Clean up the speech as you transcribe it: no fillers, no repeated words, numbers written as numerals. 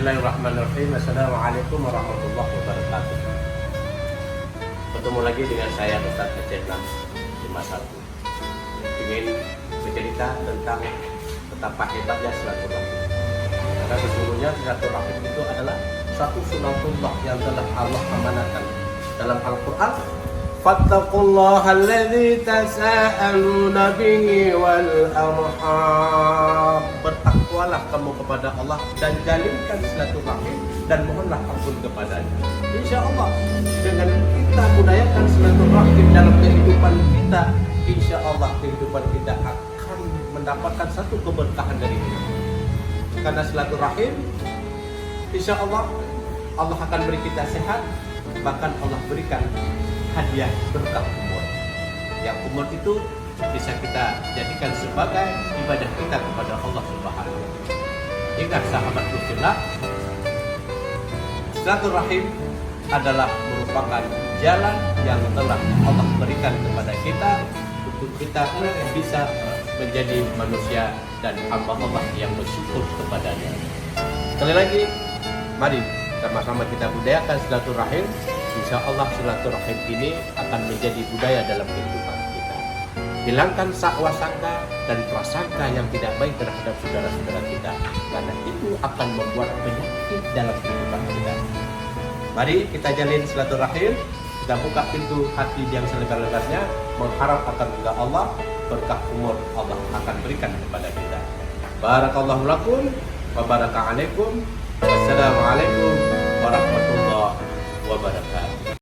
Bismillahirrahmanirrahim. Assalamualaikum warahmatullahi wabarakatuh. Bertemu lagi dengan saya Ustaz Aceh 51. Ingin bercerita tentang betapa hebatnya silaturahim. Karena sesungguhnya silaturahim itu adalah satu sunatullah yang telah Allah amanatkan dalam Al-Quran. Fattaqullaha alladzi tasaaluna bihi wal arham. Bertakwalah kamu kepada Allah dan jalinkan silaturahim dan mohonlah ampun kepadanya. Insya Allah dengan kita budayakan silaturahim dalam kehidupan kita, insya Allah kehidupan kita akan mendapatkan satu keberkahan dari Allah. Karena silaturahim, insya Allah Allah akan beri kita sehat, bahkan Allah berikan hadiah berkah umur. Yang umur itu bisa kita jadikan sebagai ibadah kita kepada Allah Subhanahu wa Ta'ala. Ingat sahabat Rasulullah, silaturahim adalah merupakan jalan yang telah Allah berikan kepada kita untuk kita bisa menjadi manusia dan hamba Allah yang bersyukur kepadanya. Sekali lagi, mari sama-sama kita budayakan silaturahim. Insya Allah silaturahim ini akan menjadi budaya dalam kehidupan kita. Hilangkan sakwa sangka dan prasangka yang tidak baik terhadap saudara-saudara kita, karena itu akan membuat penyakit dalam kehidupan kita. Mari kita jalin silaturahim, kita buka pintu hati yang selebar-lebarnya, mengharap akan ridha Allah, berkah umur Allah akan berikan kepada kita. Barakallahu lakum wa baraka alaikum. Wassalamualaikum warahmatullahi wabarakatuh.